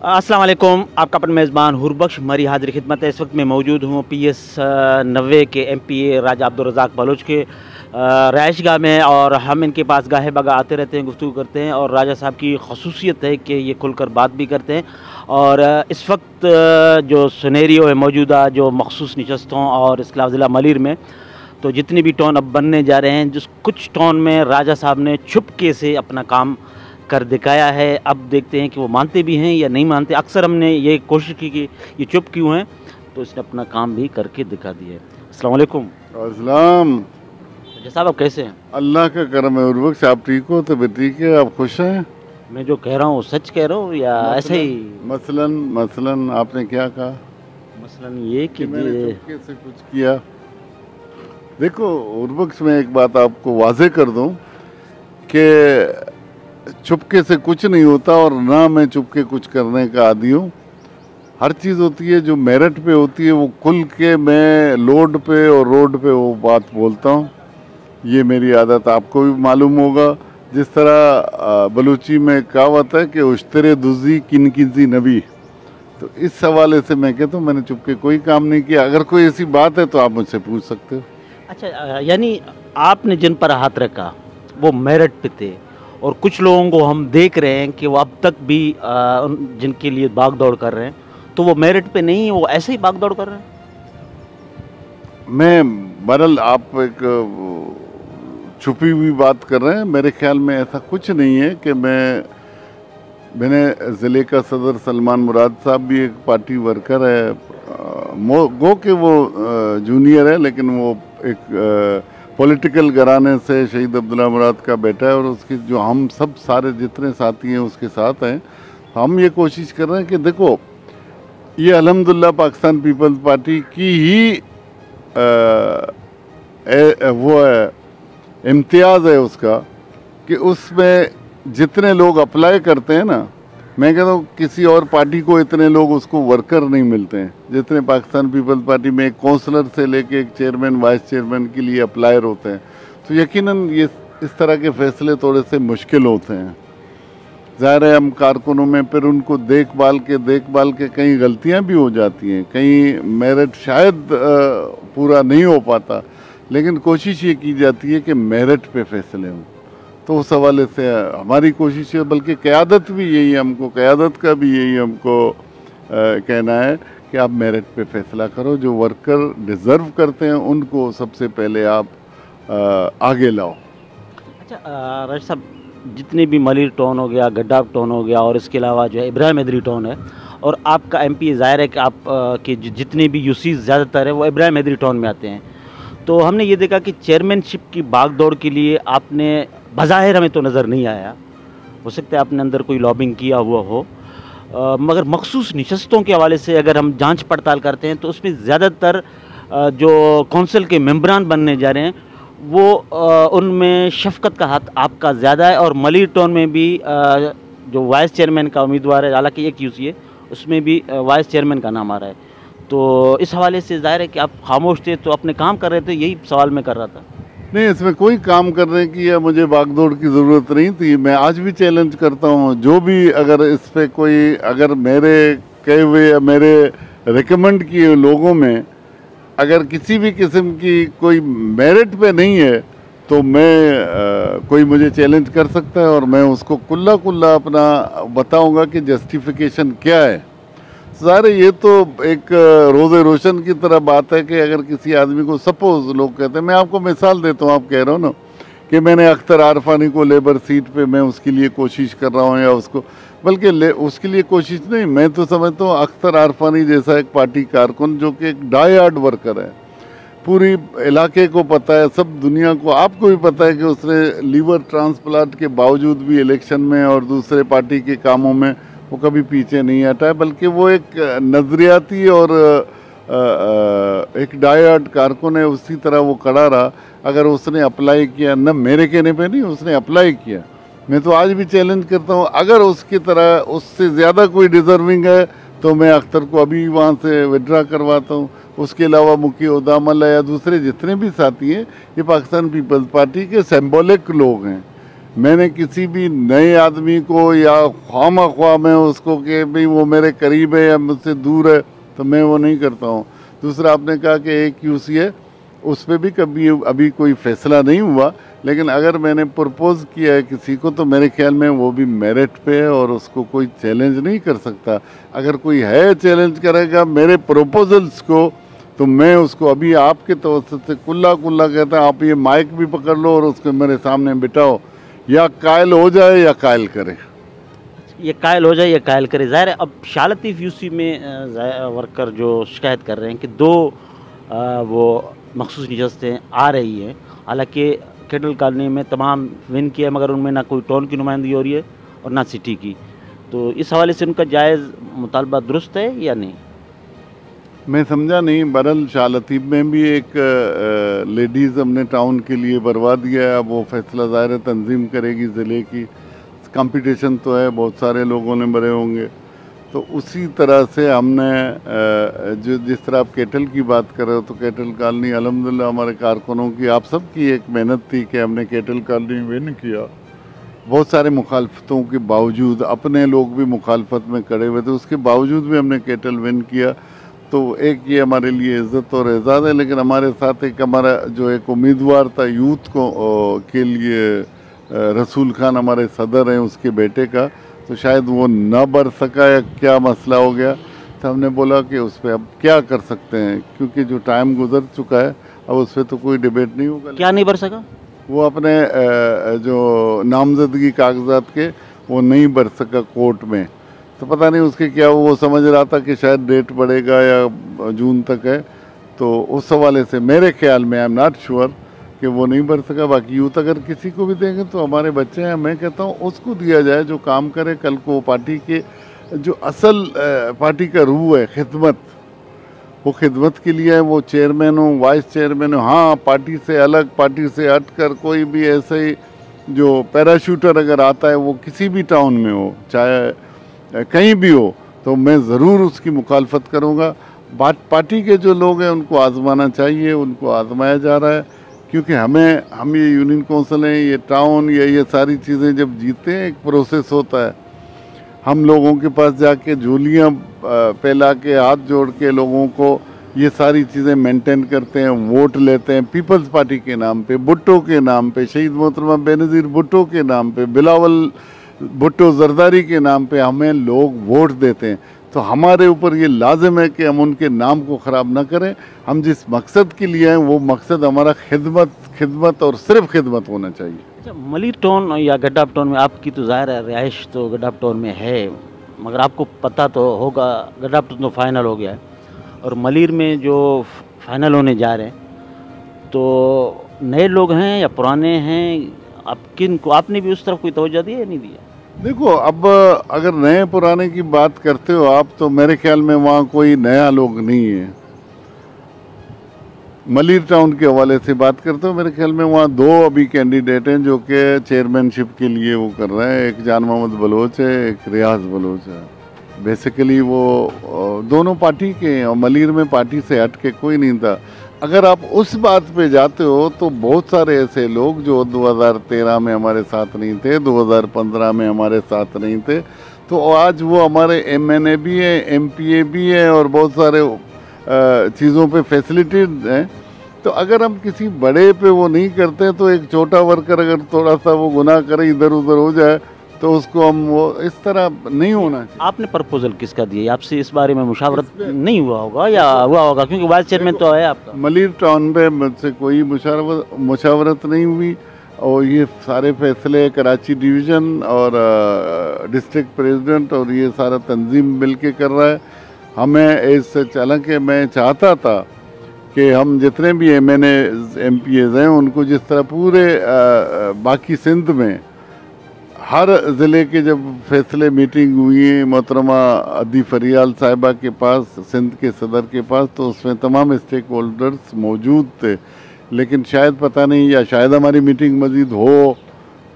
अस्सलाम वालेकुम। आपका अपन मेज़बान हुरबख्श हमारी हाजिर खिदमत है। इस वक्त मैं मौजूद हूँ PS 90 के MPA राजा अब्दुल रज़ाक बलोच के रहायशगाह में, और हम इनके पास गाहे बगा आते रहते हैं, गुफ्तगू करते हैं। और राजा साहब की खसूसियत है कि ये खुलकर बात भी करते हैं। और इस वक्त जो सिनेरियो है मौजूदा, जो मखसूस नशस्तों और इसके अलावा ज़िला मलीर में, तो जितनी भी टोन अब बनने जा रहे हैं, जिस कुछ टोन में राजा साहब ने छुपके से अपना काम कर दिखाया है। अब देखते हैं कि वो मानते भी हैं या नहीं मानते। अक्सर हमने ये कोशिश की कि ये चुप क्यों हैं, तो इसने अपना काम भी करके दिखा दिया है। अस्सलाम वालेकुम। अस्सलाम। साहब आप कैसे हैं? अल्लाह का करम है उर्वक्ष, आप ठीक हो? तो ठीक है, आप खुश हैं? मैं जो कह रहा हूँ सच कह रहा हूँ या ऐसे ही? मसलन आपने क्या कहा? मसलन ये कि मैंने चुपके से कुछ किया। देखो उर्वक्ष, मैं एक बात आपको वाजे कर दूं कि चुपके से कुछ नहीं होता, और ना मैं चुपके कुछ करने का आदी हूँ। हर चीज़ होती है जो मेरिट पे होती है, वो खुल के मैं लोड पे और रोड पे वो बात बोलता हूँ। ये मेरी आदत आपको भी मालूम होगा। जिस तरह बलूची में कहावत है कि उश्तरे दुजी किन किसी नबी, तो इस हवाले से मैं कहता हूँ मैंने चुपके कोई काम नहीं किया। अगर कोई ऐसी बात है तो आप मुझसे पूछ सकते हो। अच्छा, यानी आपने जिन पर हाथ रखा वो मेरिट पे थे, और कुछ लोगों को हम देख रहे हैं कि वो अब तक भी जिनके लिए भाग दौड़ कर रहे हैं, तो वो मेरिट पे नहीं है, वो ऐसे ही भाग दौड़ कर रहे हैं। मैं बहरहाल आप एक छुपी हुई बात कर रहे हैं। मेरे ख्याल में ऐसा कुछ नहीं है कि मैंने ज़िले का सदर सलमान मुराद साहब भी एक पार्टी वर्कर है, गो के वो जूनियर है, लेकिन वो एक पॉलिटिकल घराने से शहीद अब्दुल्ला मुराद का बेटा है, और उसके जो हम सब सारे जितने साथी हैं उसके साथ हैं। हम ये कोशिश कर रहे हैं कि देखो, ये अल्हम्दुलिल्लाह पाकिस्तान पीपल्स पार्टी की ही वो है, इम्तियाज़ है उसका, कि उसमें जितने लोग अप्लाई करते हैं ना, मैं कहता हूँ किसी और पार्टी को इतने लोग उसको वर्कर नहीं मिलते हैं जितने पाकिस्तान पीपल्स पार्टी में एक काउंसलर से लेके एक चेयरमैन वाइस चेयरमैन के लिए अप्लायर होते हैं। तो यकीनन ये इस तरह के फैसले थोड़े से मुश्किल होते हैं। ज़ाहिर है हम कारकुनों में फिर उनको देखभाल के कहीं गलतियाँ भी हो जाती हैं, कहीं मेरिट शायद पूरा नहीं हो पाता, लेकिन कोशिश ये की जाती है कि मेरिट पे फैसले हों। तो उस हवाले से हमारी कोशिश है, बल्कि क़यादत भी यही है, हमको क़यादत का भी यही हमको कहना है कि आप मेरिट पे फैसला करो। जो वर्कर डिज़र्व करते हैं उनको सबसे पहले आप आगे लाओ। अच्छा राज साहब, जितने भी मलिर टाउन हो गया, गड्डाफ टाउन हो गया, और इसके अलावा जो है इब्राहिम हैदरी टाउन है, और आपका MP ज़ाहिर है कि आप के जितने भी यूसीज ज़्यादातर है वो इब्राहिम हैदरी टाउन में आते हैं। तो हमने ये देखा कि चेयरमैनशिप की भागदौड़ के लिए आपने, बज़ाहिर हमें तो नज़र नहीं आया, हो सकता है आपने अंदर कोई लॉबिंग किया हुआ हो, मगर मखसूस नशस्तों के हवाले से अगर हम जांच पड़ताल करते हैं तो उसमें ज़्यादातर जो कौंसिल के मेंबरान बनने जा रहे हैं वो उनमें शफ़क़त का हाथ आपका ज़्यादा है। और मलिर टाउन में भी जो वाइस चेयरमैन का उम्मीदवार है, हालांकि एक यूसी है, उसमें भी वाइस चेयरमैन का नाम आ रहा है। तो इस हवाले से ज़ाहिर है कि आप खामोश थे, तो अपने काम कर रहे थे, यही सवाल मैं कर रहा था। नहीं, इसमें कोई काम करने की या मुझे भागदौड़ की ज़रूरत नहीं थी। मैं आज भी चैलेंज करता हूँ, जो भी अगर इस पर कोई, अगर मेरे कहे हुए या मेरे रिकमेंड किए लोगों में अगर किसी भी किस्म की कोई मेरिट पे नहीं है, तो मैं कोई मुझे चैलेंज कर सकता है, और मैं उसको कुल्ला कुल्ला अपना बताऊँगा कि जस्टिफिकेशन क्या है। सारे ये तो एक रोज़े रोशन की तरह बात है कि अगर किसी आदमी को, सपोज लोग कहते हैं, मैं आपको मिसाल देता हूँ, आप कह रहे हो ना कि मैंने अख्तर आरफानी को लेबर सीट पे मैं उसके लिए कोशिश कर रहा हूँ, या उसको, बल्कि उसके लिए कोशिश नहीं, मैं तो समझता हूँ अख्तर आरफानी जैसा एक पार्टी कारकुन जो कि एक डाई-हार्ड वर्कर है, पूरी इलाके को पता है, सब दुनिया को, आपको भी पता है कि उसने लीवर ट्रांसप्लांट के बावजूद भी इलेक्शन में और दूसरे पार्टी के कामों में वो कभी पीछे नहीं हटा है, बल्कि वो एक नज़रियाती और एक डाई-हार्ड कारकुन है। उसी तरह वो खड़ा रहा। अगर उसने अप्लाई किया, न मेरे कहने पे नहीं, उसने अप्लाई किया, मैं तो आज भी चैलेंज करता हूँ, अगर उसकी तरह उससे ज़्यादा कोई डिज़र्विंग है तो मैं अख्तर को अभी वहाँ से विड्रा करवाता हूँ। उसके अलावा मुकी उदामल या दूसरे जितने भी साथी हैं, ये पाकिस्तान पीपल्स पार्टी के सिंबॉलिक लोग हैं। मैंने किसी भी नए आदमी को या ख्वामा मैं उसको कि भाई वो मेरे करीब है या मुझसे दूर है, तो मैं वो नहीं करता हूँ। दूसरा, आपने कहा कि एक यूसी है, उस पर भी कभी अभी कोई फैसला नहीं हुआ, लेकिन अगर मैंने प्रपोज किया है किसी को तो मेरे ख्याल में वो भी मेरिट पे है और उसको कोई चैलेंज नहीं कर सकता। अगर कोई है चैलेंज करेगा मेरे प्रपोजल्स को, तो मैं उसको अभी आपके तवज्जुह से कुल्ला कुल्ला कहता है, आप ये माइक भी पकड़ लो और उसको मेरे सामने बिठाओ, या कायल हो जाए या कायल करे। ये कायल हो जाए या कायल करे। ज़ाहिर है अब शाह लतीफ़ यूसी में वर्कर जो शिकायत कर रहे हैं कि 2 वो मखसूस नशस्तें आ रही हैं, हालांकि कैटल कॉलोनी में तमाम विन किया मगर उनमें ना कोई टाउन की नुमाइंदगी हो रही है और ना सिटी की, तो इस हवाले से उनका जायज़ मुतालबा दुरुस्त है या नहीं? मैं समझा नहीं। बहरहाल शाह लतीफ़ में भी एक लेडीज़ हमने टाउन के लिए बर्बाद दिया है। अब वो फैसला ज़ाहिर है तंजीम करेगी ज़िले की, कंपटीशन तो है, बहुत सारे लोगों ने भरे होंगे। तो उसी तरह से हमने जो जिस तरह आप कैटल की बात कर रहे हो, तो कैटल कॉलोनी अल्हम्दुलिल्लाह हमारे कारकुनों की, आप सब की एक मेहनत थी कि हमने कैटल कॉलोनी विन किया। बहुत सारे मुखालफतों के बावजूद, अपने लोग भी मुखालफत में खड़े हुए थे, उसके बावजूद भी हमने कैटल विन किया। तो एक ये हमारे लिए इज़्ज़त और एज़ाज़ है। लेकिन हमारे साथ एक हमारा जो एक उम्मीदवार था यूथ को के लिए, रसूल खान हमारे सदर हैं, उसके बेटे का, तो शायद वो न बढ़ सका या क्या मसला हो गया, तो हमने बोला कि उस पर अब क्या कर सकते हैं, क्योंकि जो टाइम गुजर चुका है अब उस पर तो कोई डिबेट नहीं होगा। क्या नहीं बढ़ सका? वो अपने जो नामजदगी कागजात के वो नहीं भर सका कोर्ट में, तो पता नहीं उसके क्या, वो समझ रहा था कि शायद डेट बढ़ेगा या जून तक है, तो उस हवाले से मेरे ख्याल में आई एम नॉट श्योर कि वो नहीं भर सका। बाकी यूथ अगर किसी को भी देंगे तो हमारे बच्चे हैं, मैं कहता हूँ उसको दिया जाए जो काम करे। कल को पार्टी के जो असल पार्टी का रूह है खिदमत, वो खिदमत के लिए है, वो चेयरमैन हो, वाइस चेयरमैन हो। हाँ, पार्टी से अलग, पार्टी से हटकर कोई भी ऐसे ही जो पैराशूटर अगर आता है, वो किसी भी टाउन में हो, चाहे कहीं भी हो, तो मैं ज़रूर उसकी मुखालफत करूँगा। पार्टी के जो लोग हैं उनको आज़माना चाहिए, उनको आज़माया जा रहा है, क्योंकि हम ये यूनियन कौंसिल हैं, ये टाउन, ये सारी चीज़ें जब जीते हैं, एक प्रोसेस होता है। हम लोगों के पास जाके झोलियाँ फैला के, हाथ जोड़ के लोगों को ये सारी चीज़ें मेंटेन करते हैं, वोट लेते हैं पीपल्स पार्टी के नाम पे, भुट्टो के नाम पे, शहीद मोहतरमा बेनज़ीर भुट्टो के नाम पे, बिलावल भुट्टो जरदारी के नाम पे हमें लोग वोट देते हैं। तो हमारे ऊपर ये लाजिम है कि हम उनके नाम को ख़राब ना करें। हम जिस मकसद के लिए हैं वो मकसद हमारा खिदमत और सिर्फ खिदमत होना चाहिए। अच्छा, मलिर टाउन या गड्डाप टाउन में आपकी तो ज़ाहिर है रिहाइश तो गड्डाप टाउन में है, मगर आपको पता तो होगा गड्डाप टाउन तो फाइनल हो गया है और मलिर में जो फाइनल होने जा रहे हैं, तो नए लोग हैं या पुराने हैं? आप किन को, आपने भी उस तरफ कोई तवज्जो दी या नहीं दिया? देखो, अब अगर नए पुराने की बात करते हो आप, तो मेरे ख्याल में वहाँ कोई नया लोग नहीं है। मलिर टाउन के हवाले से बात करते हो, मेरे ख्याल में वहाँ 2 अभी कैंडिडेट हैं जो कि चेयरमैनशिप के लिए वो कर रहे हैं। एक जान मोहम्मद बलोच है, एक रियाज बलोच है। बेसिकली वो दोनों पार्टी के हैं और मलिर में पार्टी से हट के कोई नहीं था। अगर आप उस बात पे जाते हो तो बहुत सारे ऐसे लोग जो 2013 में हमारे साथ नहीं थे, 2015 में हमारे साथ नहीं थे, तो आज वो हमारे MNA भी है, MPA भी है और बहुत सारे चीज़ों पे फैसिलिटीज हैं। तो अगर हम किसी बड़े पे वो नहीं करते, तो एक छोटा वर्कर अगर थोड़ा सा वो गुनाह करे, इधर उधर हो जाए, तो उसको हम वो इस तरह नहीं होना चाहिए। आपने प्रपोजल किसका दिया? आपसे इस बारे में मुशावरत नहीं हुआ होगा या हुआ होगा, क्योंकि वाइस चेयरमैन तो है आपका। मलिर टाउन पे मुझसे कोई मुशावरत नहीं हुई और ये सारे फैसले कराची डिवीज़न और डिस्ट्रिक्ट प्रेसिडेंट और ये सारा तंजीम मिल के कर रहा है। हमें इस चला के मैं चाहता था कि हम जितने भी MNA MPAs हैं उनको जिस तरह पूरे बाकी सिंध में हर ज़िले के जब फैसले मीटिंग हुई मोहतरमा अदी फरियाल साहिबा के पास, सिंध के सदर के पास, तो उसमें तमाम स्टेक होल्डर्स मौजूद थे। लेकिन शायद पता नहीं, या शायद हमारी मीटिंग मज़ीद हो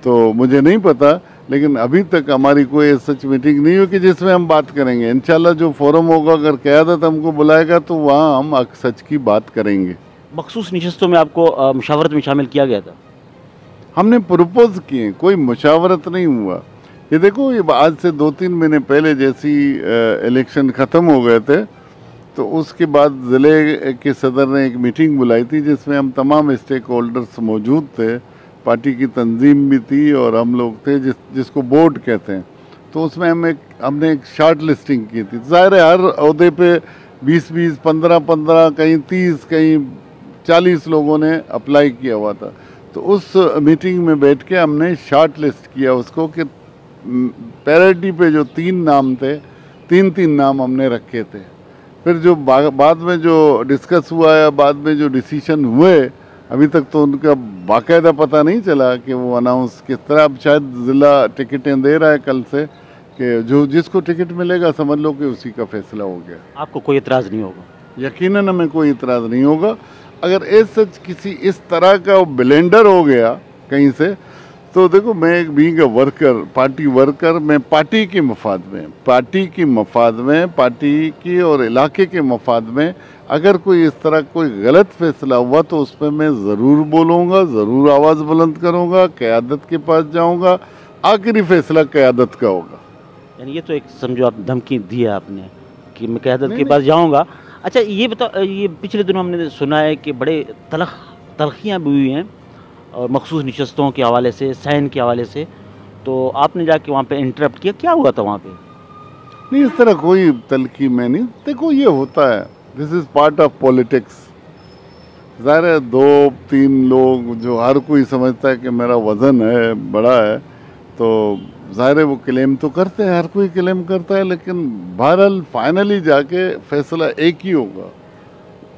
तो मुझे नहीं पता, लेकिन अभी तक हमारी कोई सच मीटिंग नहीं हुई कि जिसमें हम बात करेंगे। इंशाल्लाह जो फोरम होगा, अगर क़यादत हमको बुलाएगा तो वहाँ हम सच की बात करेंगे। मखसूस नशस्तों में आपको मुशावरत में शामिल किया गया था? हमने प्रपोज किए, कोई मुशावरत नहीं हुआ। ये देखो, ये आज से 2-3 महीने पहले जैसी इलेक्शन ख़त्म हो गए थे, तो उसके बाद ज़िले के सदर ने एक मीटिंग बुलाई थी जिसमें हम तमाम स्टेक होल्डर्स मौजूद थे, पार्टी की तंजीम भी थी और हम लोग थे जिसको बोर्ड कहते हैं। तो उसमें हमने एक शॉर्ट लिस्टिंग की थी। ज़ाहिर है हर अहदे पे 20-20, 15-15, कहीं 30, कहीं 40 लोगों ने अप्लाई किया हुआ था। तो उस मीटिंग में बैठ के हमने शॉर्ट लिस्ट किया उसको कि पैरिटी पे जो 3 नाम थे, 3-3 नाम हमने रखे थे। फिर जो बाद में जो डिस्कस हुआ या बाद में जो डिसीजन हुए, अभी तक तो उनका बाकायदा पता नहीं चला कि वो अनाउंस किस तरह। अब शायद ज़िला टिकटें दे रहा है कल से, कि जो जिसको टिकट मिलेगा समझ लो कि उसी का फैसला हो गया। आपको कोई इतराज़ नहीं होगा? यकीनन हमें कोई इतराज़ नहीं होगा। अगर सच किसी इस तरह का ब्लेंडर हो गया कहीं से, तो देखो, मैं एक being a worker, party worker, मैं पार्टी के मफाद में, पार्टी की और इलाके के मफाद में अगर कोई इस तरह कोई गलत फैसला हुआ तो उस पर मैं ज़रूर बोलूँगा, ज़रूर आवाज़ बुलंद करूँगा, क़यादत के पास जाऊँगा। आखिरी फैसला क़यादत का होगा। यानी ये तो एक समझो आप धमकी दी है आपने कि मैं क़यादत के पास जाऊँगा। अच्छा, ये बताओ, ये पिछले दिनों हमने सुना है कि बड़े तलखियाँ भी हुई हैं और मखसूस नशस्तों के हवाले से, साइन के हवाले से, तो आपने जाके वहाँ पे इंटरप्ट किया, क्या हुआ था वहाँ पे? नहीं, इस तरह कोई तलखी में नहीं। देखो, ये होता है, this is part of politics. ज़ाहिर है 2-3 लोग, जो हर कोई समझता है कि मेरा वज़न है, बड़ा है, तो ज़ाहिर है वो क्लेम तो करते हैं, हर कोई क्लेम करता है, लेकिन बहरहाल फाइनली जाके फैसला एक ही होगा,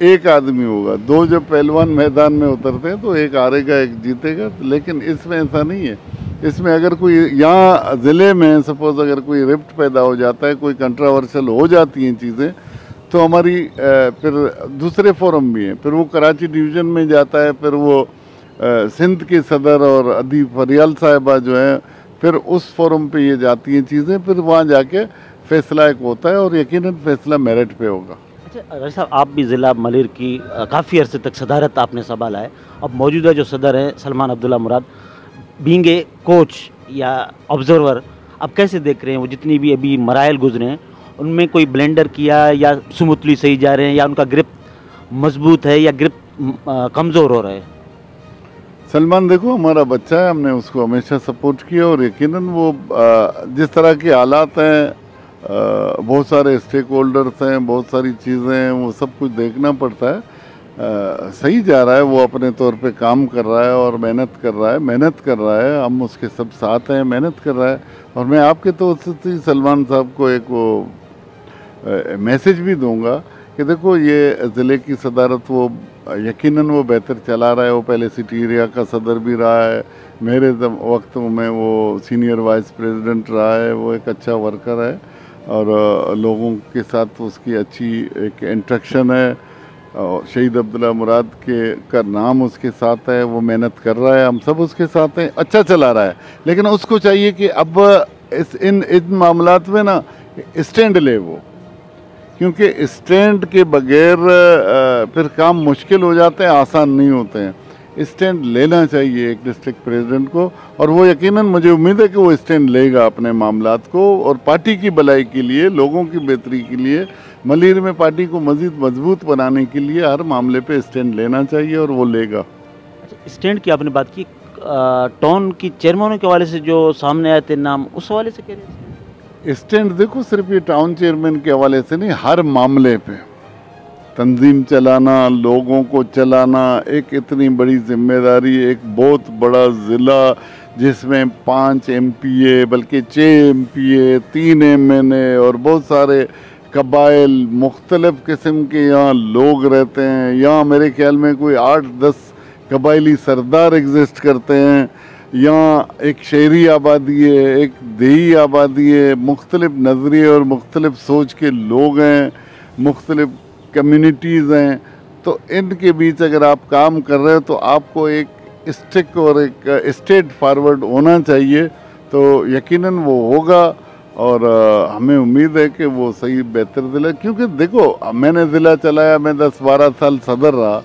एक आदमी होगा। 2 जब पहलवान मैदान में उतरते हैं तो एक हारेगा, एक जीतेगा। लेकिन इसमें ऐसा नहीं है। इसमें अगर कोई यहाँ ज़िले में सपोज़ अगर कोई रिफ्ट पैदा हो जाता है, कोई कंट्रोवर्शियल हो जाती हैं चीज़ें, तो हमारी फिर दूसरे फोरम भी हैं। फिर वो कराची डिवीज़न में जाता है, फिर वो सिंध के सदर और अदी फरियाल साहिबा जो हैं, फिर उस फोरम पे ये जाती हैं चीज़ें, फिर वहाँ जाके फैसला एक होता है और यकीनन फैसला मेरिट पे होगा। अच्छा राजा साहब, आप भी ज़िला मलिर की काफ़ी अरसे तक सदारत आपने संभाला है। अब मौजूदा जो सदर हैं सलमान अब्दुल्ला मुराद, बीइंग ए कोच या ऑब्जर्वर, आप कैसे देख रहे हैं वो जितनी भी अभी मराइल गुजरे हैं, उनमें कोई ब्लेंडर किया या स्मूथली सही जा रहे हैं, या उनका ग्रिप मजबूत है या ग्रिप कमज़ोर हो रहा है? सलमान देखो हमारा बच्चा है, हमने उसको हमेशा सपोर्ट किया और यकीनन वो जिस तरह के हालात हैं, बहुत सारे स्टेक होल्डर्स हैं, बहुत सारी चीज़ें हैं, वो सब कुछ देखना पड़ता है। सही जा रहा है, वो अपने तौर पे काम कर रहा है और मेहनत कर रहा है। हम उसके सब साथ हैं, मेहनत कर रहा है। और मैं आपके तो सलमान साहब को एक वो मैसेज भी दूंगा कि देखो, ये ज़िले की सदारत वो यकीनन वो बेहतर चला रहा है। वो पहले सिटी एरिया का सदर भी रहा है, मेरे वक्त में वो सीनियर वाइस प्रेसिडेंट रहा है। वो एक अच्छा वर्कर है और लोगों के साथ उसकी अच्छी एक इंट्रैक्शन है। और शहीद अब्दुल्ला मुराद का नाम उसके साथ है, वो मेहनत कर रहा है, हम सब उसके साथ हैं, अच्छा चला रहा है। लेकिन उसको चाहिए कि अब इन मामलात में ना स्टैंड ले वो, क्योंकि स्टैंड के बगैर फिर काम मुश्किल हो जाते हैं, आसान नहीं होते हैं। स्टैंड लेना चाहिए एक डिस्ट्रिक्ट प्रेसिडेंट को, और वो यकीनन मुझे उम्मीद है कि वो स्टैंड लेगा अपने मामलात को, और पार्टी की भलाई के लिए, लोगों की बेहतरी के लिए, मलिर में पार्टी को मज़ीद मजबूत बनाने के लिए हर मामले पे स्टैंड लेना चाहिए और वो लेगा। अच्छा, स्टैंड की आपने बात की, टाउन की चेयरमैनों के हवाले से जो सामने आए थे नाम, उस हवाले से कह रहे हैं? स्टैंड देखो सिर्फ ये टाउन चेयरमैन के हवाले से नहीं, हर मामले पे तंजीम चलाना, लोगों को चलाना, एक इतनी बड़ी जिम्मेदारी, एक बहुत बड़ा ज़िला जिसमें 5 MPA बल्कि 6 MPA, 3 MNA और बहुत सारे कबाइल, मुख्तलिफ़ किस्म के यहाँ लोग रहते हैं। यहाँ मेरे ख्याल में कोई 8-10 कबाइली सरदार एग्जिस्ट करते हैं। यहाँ एक शहरी आबादी है, एक देही आबादी है, मुख्तलिफ़ नज़रिए और मुख्तलिफ़ सोच के लोग हैं, मुख्तलिफ़ कम्युनिटीज़ हैं। तो इनके बीच अगर आप काम कर रहे हो तो आपको एक स्टिक और एक स्टेट फॉरवर्ड होना चाहिए, तो यकीनन वो होगा। और हमें उम्मीद है कि वो सही बेहतर ज़िला, क्योंकि देखो मैंने ज़िला चलाया, मैं 10-12 साल सदर रहा।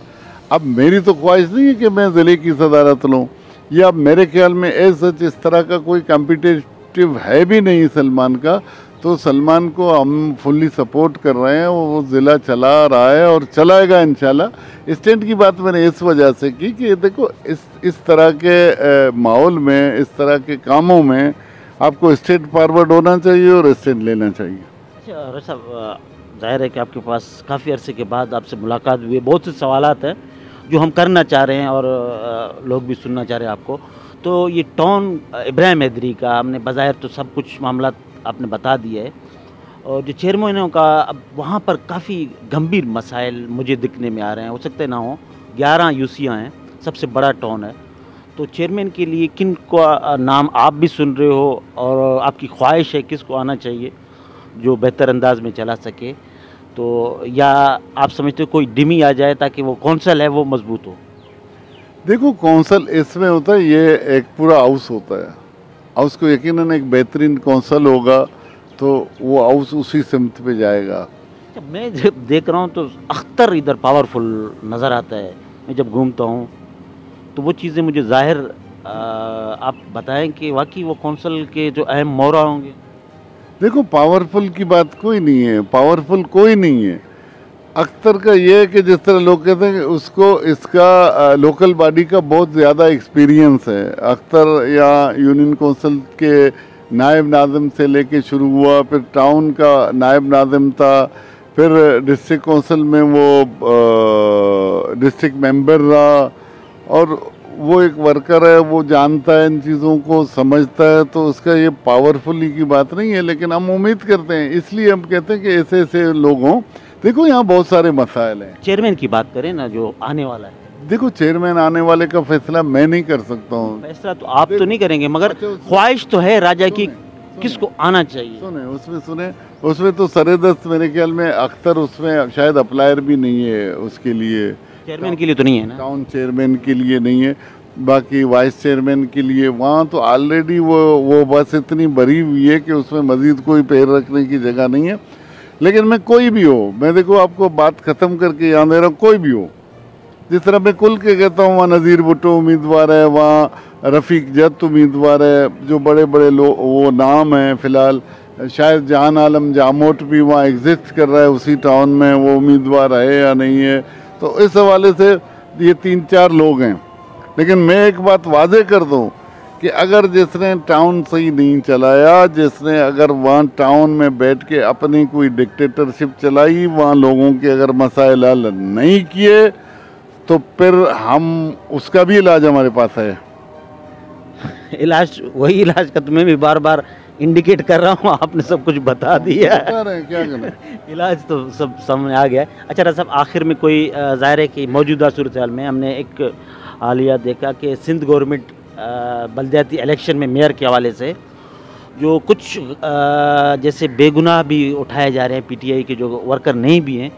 अब मेरी तो ख्वाहिश नहीं है कि मैं ज़िले की सदारत लूँ, या मेरे ख्याल में सच इस तरह का कोई कॉम्पिटिटिव है भी नहीं सलमान का। तो सलमान को हम फुल्ली सपोर्ट कर रहे हैं, वो ज़िला चला रहा है और चलाएगा इंशाल्लाह। स्टेट की बात मैंने इस वजह से की कि देखो इस तरह के माहौल में, इस तरह के कामों में आपको स्टेट फॉरवर्ड होना चाहिए और स्टेट लेना चाहिए। अच्छा रईस साहब, जाहिर है कि आपके पास काफ़ी अरसे के बाद आपसे मुलाकात हुई है, बहुत से सवालात हैं जो हम करना चाह रहे हैं और लोग भी सुनना चाह रहे हैं आपको। तो ये टाउन इब्राहिम हैदरी का हमने बज़ाहिर तो सब कुछ मामला आपने बता दिया है, और जो चेयरमैनों का अब वहाँ पर काफ़ी गंभीर मसाइल मुझे दिखने में आ रहे हैं। हो सकते ना हो, 11 यूसियाँ हैं, सबसे बड़ा टाउन है। तो चेयरमैन के लिए किन का नाम आप भी सुन रहे हो और आपकी ख्वाहिश है किसको आना चाहिए जो बेहतर अंदाज में चला सके? तो या आप समझते हो कोई डिमी आ जाए ताकि वो कौंसल है वो मजबूत हो? देखो कौंसल इसमें होता है, ये एक पूरा हाउस होता है। हाउस को यकीनन एक बेहतरीन कौंसल होगा तो वो हाउस उसी सिमत पे जाएगा। जब मैं जब देख रहा हूँ तो अख्तर इधर पावरफुल नज़र आता है। मैं जब घूमता हूँ तो वो चीज़ें मुझे ज़ाहिर आप बताएं कि वाकई वो कौंसल के जो अहम मोहरा होंगे। देखो पावरफुल की बात कोई नहीं है, पावरफुल कोई नहीं है। अख्तर का ये है कि जिस तरह लोग कहते हैं कि उसको इसका लोकल बॉडी का बहुत ज़्यादा एक्सपीरियंस है। अख्तर या यूनियन कौंसिल के नायब नाज़िम से लेके शुरू हुआ, फिर टाउन का नायब नाज़िम था, फिर डिस्ट्रिक्ट कौंसिल में वो डिस्ट्रिक्ट मेंबर रहा, और वो एक वर्कर है, वो जानता है इन चीज़ों को, समझता है। तो उसका ये पावरफुली की बात नहीं है, लेकिन हम उम्मीद करते हैं, इसलिए हम कहते हैं कि ऐसे ऐसे लोग हों। देखो यहाँ बहुत सारे मसाइल हैं। चेयरमैन की बात करें ना जो आने वाला है, देखो चेयरमैन आने वाले का फैसला मैं नहीं कर सकता हूँ। फैसला तो आप तो नहीं करेंगे, मगर ख्वाहिश तो है राजा की किसको आना चाहिए। उसमें तो सरेदस्त मेरे ख्याल में अख्तर उसमें शायद अप्लायर भी नहीं है उसके लिए। चेयरमैन के लिए तो नहीं है ना? टाउन चेयरमैन के लिए नहीं है, बाकी वाइस चेयरमैन के लिए वहाँ तो ऑलरेडी वो बस इतनी भरी हुई है कि उसमें मजीद कोई पैर रखने की जगह नहीं है। लेकिन मैं कोई भी हो, मैं देखो आपको बात ख़त्म करके यहाँ दे रहा हूँ, कोई भी हो, जिस तरह मैं खुल के कहता हूँ वहाँ नज़ीर भुट्टो उम्मीदवार है, वहाँ रफ़ीक जत उम्मीदवार है, जो बड़े बड़े लोग वो नाम हैं। फ़िलहाल शायद जहान आलम जामोट भी वहाँ एग्जिस्ट कर रहा है उसी टाउन में, वो उम्मीदवार है या नहीं है। तो इस हवाले से ये 3-4 लोग हैं। लेकिन मैं एक बात वाजे कर दूँ कि अगर जिसने टाउन सही नहीं चलाया, जिसने अगर वहाँ टाउन में बैठ के अपनी कोई डिक्टेटरशिप चलाई, वहाँ लोगों के अगर मसाइल हल नहीं किए, तो फिर हम उसका भी इलाज हमारे पास है। इलाज वही इलाज का तुम्हें भी बार बार इंडिकेट कर रहा हूँ, आपने सब कुछ बता दिया है। क्या करें इलाज तो सब सामने आ गया है। अच्छा रईस साहब, आखिर में कोई ज़ाहिर है कि मौजूदा सूरत हाल में हमने एक हालिया देखा कि सिंध गवर्नमेंट बल्दियाती इलेक्शन में मेयर के हवाले से जो कुछ जैसे बेगुनाह भी उठाए जा रहे हैं, पीटीआई के जो वर्कर नहीं भी हैं,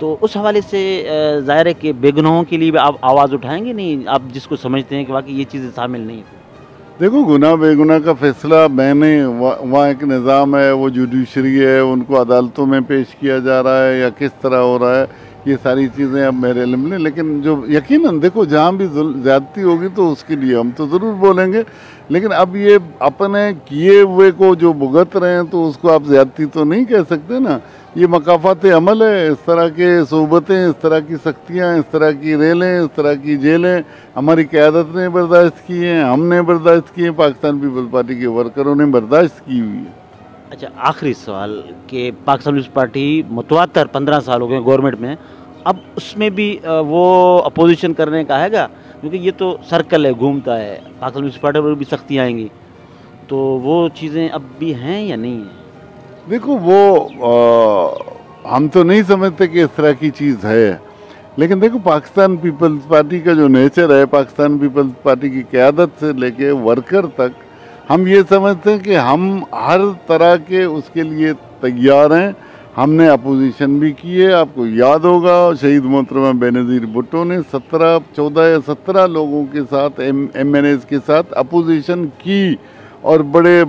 तो उस हवाले से ज़ाहिर है कि बेगुनाहों के लिए भी आप आवाज़ उठाएंगे नहीं, आप जिसको समझते हैं कि वाकई ये चीज़ें शामिल नहीं थी? देखो गुनाह बेगुनाह का फैसला मैंने वहाँ एक निज़ाम है, वो जुडिशरी है, उनको अदालतों में पेश किया जा रहा है या किस तरह हो रहा है, ये सारी चीज़ें अब मेरे इल्म में। लेकिन जो यकीनन देखो जहाँ भी ज़्यादती होगी तो उसके लिए हम तो ज़रूर बोलेंगे। लेकिन अब ये अपने किए हुए को जो भुगत रहे हैं तो उसको आप ज़्यादती तो नहीं कह सकते ना। ये मकाफात अमल है। इस तरह के सोबतें, इस तरह की सख्तियाँ, इस तरह की रेलें, इस तरह की जेलें हमारी क़यादत ने बर्दाश्त की हैं, हमने बर्दाश्त की हैं, पाकिस्तान पीपल्स पार्टी के वर्करों ने बर्दाश्त की हुई है। अच्छा, आखिरी सवाल कि पाकिस्तान पीपल्स पार्टी मुतवातर 15 साल हो गए गवर्नमेंट में, अब उसमें भी वो अपोजिशन करने का हैगा, क्योंकि ये तो सर्कल है, घूमता है, पाकिस्तान पीपल्स पार्टी पर भी सख्तियाँ आएंगी, तो वो चीज़ें अब भी हैं या नहीं हैं? देखो वो हम तो नहीं समझते कि इस तरह की चीज़ है। लेकिन देखो पाकिस्तान पीपल्स पार्टी का जो नेचर है, पाकिस्तान पीपल्स पार्टी की क़यादत से लेके वर्कर तक, हम ये समझते हैं कि हम हर तरह के उसके लिए तैयार हैं। हमने अपोजिशन भी की है। आपको याद होगा शहीद मोहतरमा बेनज़ीर भुट्टो ने 14 या 17 लोगों के साथ MNAs के साथ अपोजिशन की और बड़े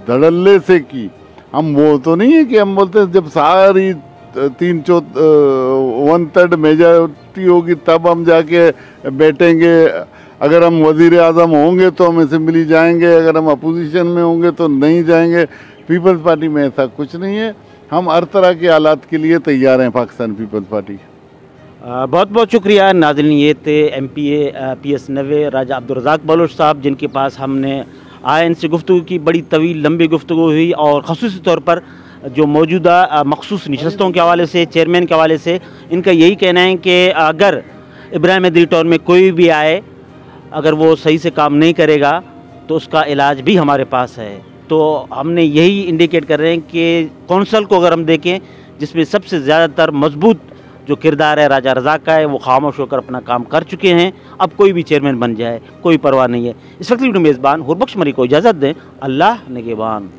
धड़ल्ले से की। हम वो तो नहीं है कि हम बोलते हैं जब सारी 1/3 मेजॉरिटी होगी तब हम जाके बैठेंगे। अगर हम वज़ीर आज़म होंगे तो हम असम्बली जाएंगे, अगर हम अपोजिशन में होंगे तो नहीं जाएंगे। पीपल्स पार्टी में ऐसा कुछ नहीं है, हम हर तरह के हालात के लिए तैयार हैं पाकिस्तान पीपल्स पार्टी। बहुत बहुत शुक्रिया नाज़रीन। ये थे MPA PS 90 राजा अब्दुल रज़ाक बलोच साहब, जिनके पास हमने आए, इनसे गुफ्तगू की, बड़ी तवील लंबी गुफ्तगू हुई और ख़ुसूसी तौर पर जो मौजूदा मखसूस नशस्तों के हवाले से, चेयरमैन के हवाले से इनका यही कहना है कि अगर इब्राहिम मैदरी टाउन में कोई भी आए, अगर वो सही से काम नहीं करेगा तो उसका इलाज भी हमारे पास है। तो हमने यही इंडिकेट कर रहे हैं कि कौंसल को अगर हम देखें, जिसमें सबसे ज़्यादातर मजबूत जो किरदार है राजा रज़ाक का है, वो खामोश होकर अपना काम कर चुके हैं। अब कोई भी चेयरमैन बन जाए कोई परवाह नहीं है। इस वक्त मेज़बान हुरबख्श मरी को इजाज़त दें। अल्लाह निगहबान।